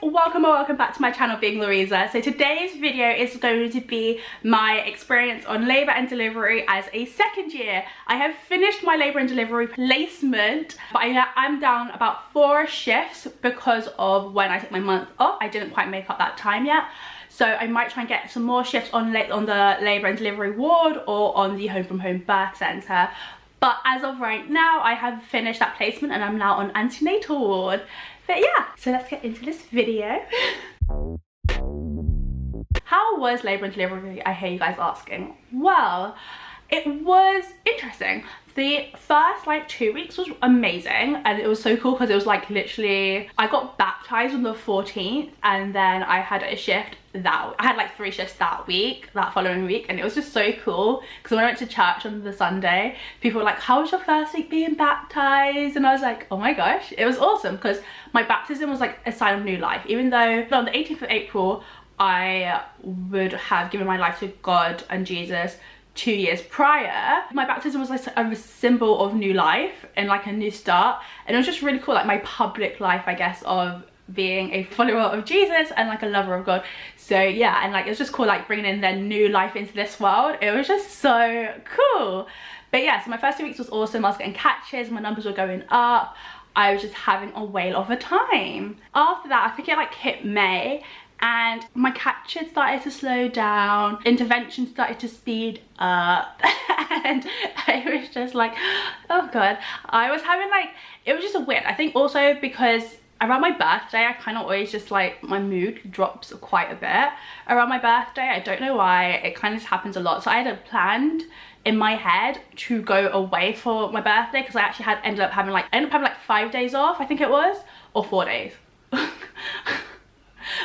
welcome or welcome back to my channel, being Louisa. So today's video is going to be my experience on labour and delivery as a second year. I have finished my labour and delivery placement, but I'm down about 4 shifts because of when I took my month off. I didn't quite make up that time yet. So I might try and get some more shifts on the labour and delivery ward or on the home from home birth centre. But as of right now, I have finished that placement and I'm now on antenatal ward. But yeah, so let's get into this video. How was labour and delivery, I hear you guys asking? Well, it was interesting. The first like 2 weeks was amazing, and it was so cool because it was like literally, I got baptized on the 14th and then I had a shift I had like 3 shifts that following week, and it was just so cool because when I went to church on the Sunday, people were like, how was your first week being baptized? And I was like, oh my gosh, it was awesome because my baptism was like a sign of new life. Even though on the 18th of April I would have given my life to God and Jesus 2 years prior, my baptism was like a symbol of new life and like a new start, and it was just really cool, like my public life, I guess, of being a follower of Jesus and like a lover of God. So yeah, and like it was just cool, like bringing in their new life into this world. It was just so cool. But yeah, so my first 2 weeks was awesome. I was getting catches, my numbers were going up, I was just having a whale of a time. After that, I think it like hit May and my catches started to slow down, intervention started to speed up, and I was just like, oh god. I was having like, it was just a weird, I think also because around my birthday, I kind of always just like, my mood drops quite a bit around my birthday. I don't know why, it kind of just happens a lot. So I had planned in my head to go away for my birthday because I actually ended up having like 5 days off, I think it was, or 4 days.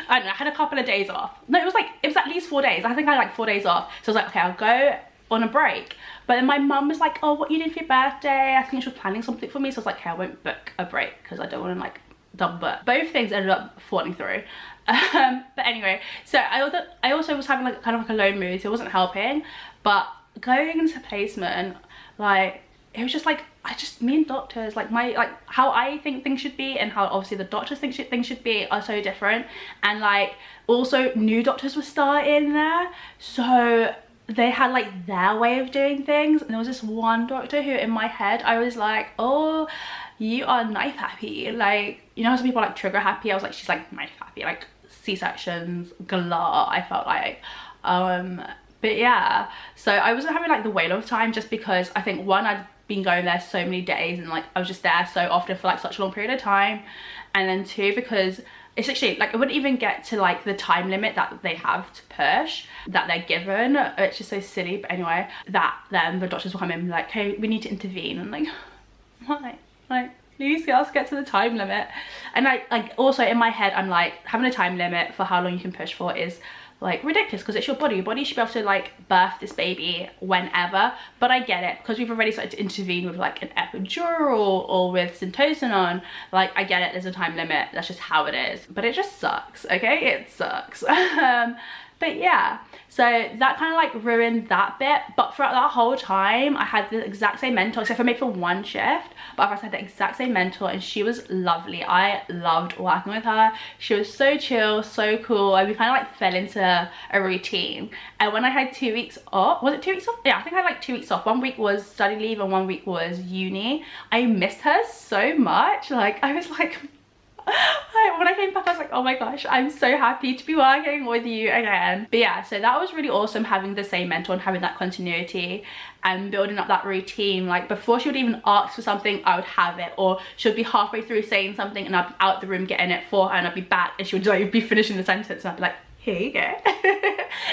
I don't know, I had a couple of days off. No, it was at least 4 days. I think I had like 4 days off. So I was like, okay, I'll go on a break. But then my mum was like, oh, what you did for your birthday? I think she was planning something for me. So I was like, okay, I won't book a break because I don't want to like double book. Both things ended up falling through. But anyway, so I also was having like kind of like a low mood, so it wasn't helping. But going into placement, like, it was just like, me and doctors, like how I think things should be and how obviously the doctors think things should be are so different. And like also new doctors were starting there, so they had like their way of doing things. And there was this one doctor who in my head I was like, oh, you are knife happy. Like, you know how some people are like trigger happy? I was like, she's like knife happy, like C-sections galore, I felt like. But yeah, so I wasn't having like the whale of time just because I think one, I'd been going there so many days and like I was just there so often for like such a long period of time, and then 2 because it's actually like, I wouldn't even get to like the time limit that they have to push that they're given. It's just so silly. But anyway, then the doctors will come in and be like, hey, we need to intervene. And like, why? Like, please just get to the time limit. And like also in my head I'm like, having a time limit for how long you can push for is like ridiculous because it's your body. Your body should be able to like birth this baby whenever. But I get it because we've already started to intervene with like an epidural or with syntocinon. Like, I get it, there's a time limit, that's just how it is. But it just sucks, okay? It sucks. But yeah, so that kind of like ruined that bit. But throughout that whole time I had the exact same mentor, except for maybe for 1 shift, but I had the exact same mentor and she was lovely. I loved working with her. She was so chill, so cool, and we kind of like fell into a routine. And when I had 2 weeks off, was it 2 weeks off? Yeah, I think I had like 2 weeks off. 1 week was study leave and 1 week was uni. I missed her so much. Like, I was like, when I came back I was like, oh my gosh, I'm so happy to be working with you again. But yeah, so that was really awesome, having the same mentor and having that continuity and building up that routine. Like, before she would even ask for something, I would have it, or she would be halfway through saying something and I'd be out the room getting it for her, and I'd be back and she would like be finishing the sentence and I'd be like, here you go.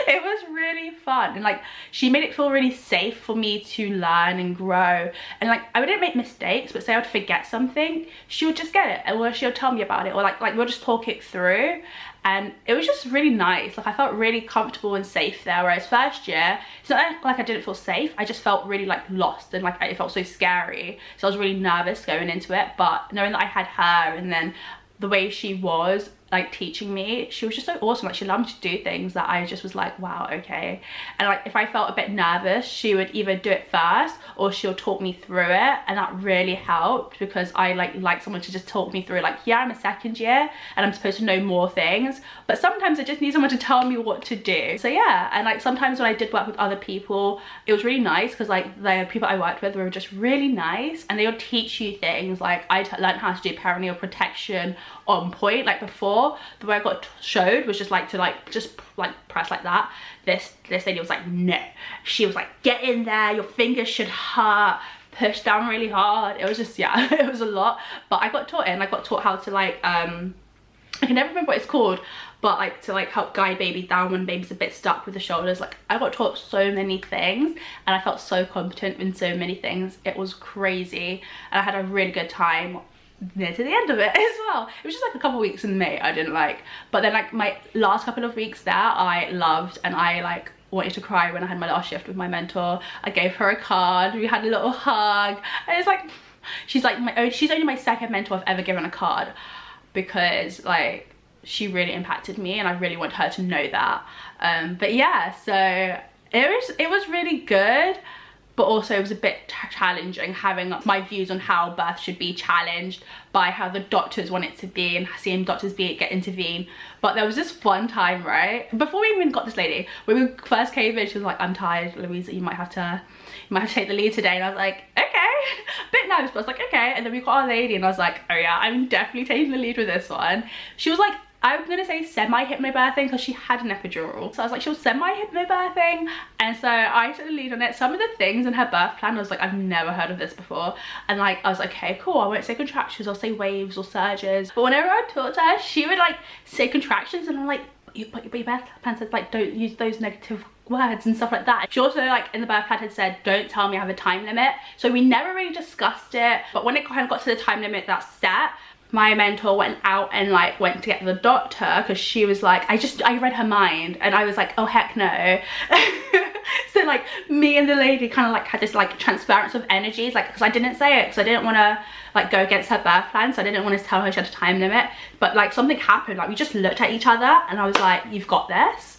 It was really fun, and like she made it feel really safe for me to learn and grow. And like, I wouldn't make mistakes, but say I would forget something, she would just get it, or she would tell me about it, or like we'll just talk it through. And it was just really nice. Like, I felt really comfortable and safe there. Whereas first year, it's not like I didn't feel safe, I just felt really like lost, and like it felt so scary. So I was really nervous going into it, but knowing that I had her and then the way she was, like teaching me. She was just so awesome. Like she allowed me to do things that I just was like, wow, okay. And like if I felt a bit nervous, she would either do it first or she'll talk me through it, and that really helped because I like someone to just talk me through, like, yeah, I'm a second year and I'm supposed to know more things, but sometimes I just need someone to tell me what to do. So yeah, and like sometimes when I did work with other people, it was really nice because like the people I worked with were just really nice, and they would teach you things. Like I learned how to do perineal protection on point. Like before, the way I got showed was just like to just press like that. This lady was like, no. She was like, get in there, your fingers should hurt, push down really hard. It was just, yeah, it was a lot. But I got taught it, and I got taught how to like I can never remember what it's called, but like to like help guide baby down when baby's a bit stuck with the shoulders. Like I got taught so many things and I felt so competent in so many things. It was crazy, and I had a really good time near to the end of it as well. It was just like a couple of weeks in May I didn't like, but then like my last couple of weeks there I loved, and I like wanted to cry when I had my last shift with my mentor. I gave her a card, we had a little hug, and it's like she's like she's only my second mentor I've ever given a card, because like she really impacted me and I really want her to know that. But yeah, so it was really good, but also it was a bit challenging having my views on how birth should be challenged by how the doctors want it to be and seeing doctors get intervene. But there was this one time, right, before we even got this lady, when we first came in, she was like, I'm tired, Louisa, you might have to take the lead today. And I was like, okay, a bit nervous, but I was like, okay. And then we got our lady and I was like, oh yeah, I'm definitely taking the lead with this one. She was like, I'm gonna say semi-hypnobirthing because she had an epidural. So I was like, she was semi-hypnobirthing. And so I took the lead on it. Some of the things in her birth plan, I was like, I've never heard of this before. And like, I was like, okay, cool. I won't say contractions, I'll say waves or surges. But whenever I talked to her, she would like say contractions, and I'm like, but your birth plan says like, don't use those negative words and stuff like that. She also like in the birth plan had said, don't tell me I have a time limit. So we never really discussed it. But when it kind of got to the time limit that's set, my mentor went out and like went to get the doctor, because she was like, I read her mind, and I was like, oh heck no. So like me and the lady kind of like had this like transference of energies, like, because I didn't say it because I didn't want to like go against her birth plan, so I didn't want to tell her she had a time limit. But like something happened, like we just looked at each other and I was like, you've got this.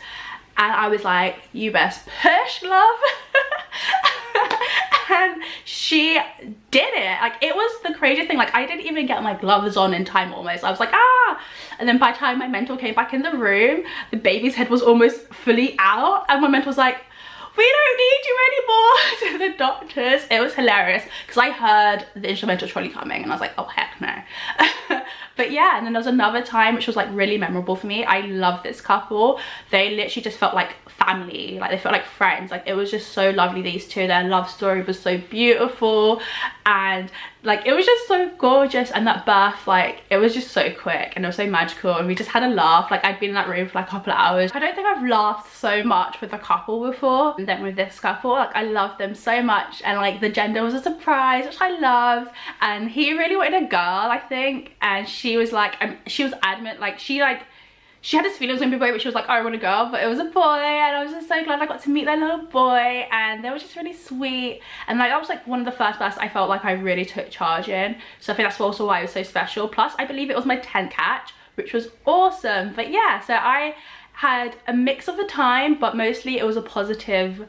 And I was like, you best push, love. And she did it. Like it was the craziest thing. Like I didn't even get my gloves on in time almost. I was like, ah. And then by the time my mentor came back in the room, the baby's head was almost fully out, and my mentor was like, we don't need you anymore, to the doctors. It was hilarious because I heard the instrumental trolley coming and I was like, oh heck no. But yeah, and then there was another time which was like really memorable for me. I love this couple. They literally just felt like family, like they felt like friends. Like it was just so lovely, these two. Their love story was so beautiful, and like it was just so gorgeous. And that birth, like it was just so quick and it was so magical, and we just had a laugh. Like I'd been in that room for like a couple of hours. I don't think I've laughed so much with a couple before and then with this couple. Like I love them so much, and like the gender was a surprise, which I loved. And he really wanted a girl, I think, and she was like, she was adamant, like she had this feeling it was gonna be a boy, but she was like, oh, I want a girl, but it was a boy. And I was just so glad I got to meet their little boy, and they were just really sweet. And like that was like one of the first births I felt like I really took charge in, so I think that's also why it was so special. Plus I believe it was my 10th catch, which was awesome. But yeah, so I had a mix of the time, but mostly it was a positive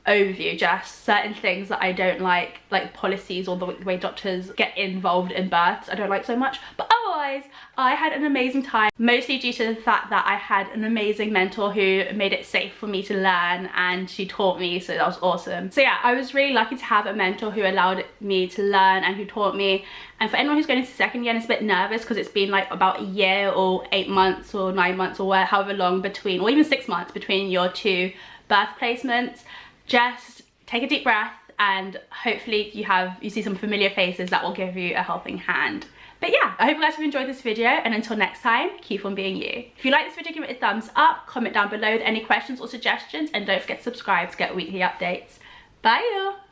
overview. Just certain things that I don't like policies or the way doctors get involved in births, I don't like so much. But otherwise I had an amazing time, mostly due to the fact that I had an amazing mentor who made it safe for me to learn, and she taught me, so that was awesome. So yeah, I was really lucky to have a mentor who allowed me to learn and who taught me. And for anyone who's going into second year and is a bit nervous because it's been like about a year or 8 months or 9 months or however long between, or even 6 months between your 2 birth placements, just take a deep breath, and hopefully you see some familiar faces that will give you a helping hand. But yeah, I hope you guys have enjoyed this video, and until next time, keep on being you. If you like this video, give it a thumbs up, comment down below with any questions or suggestions, and don't forget to subscribe to get weekly updates. Bye y'all.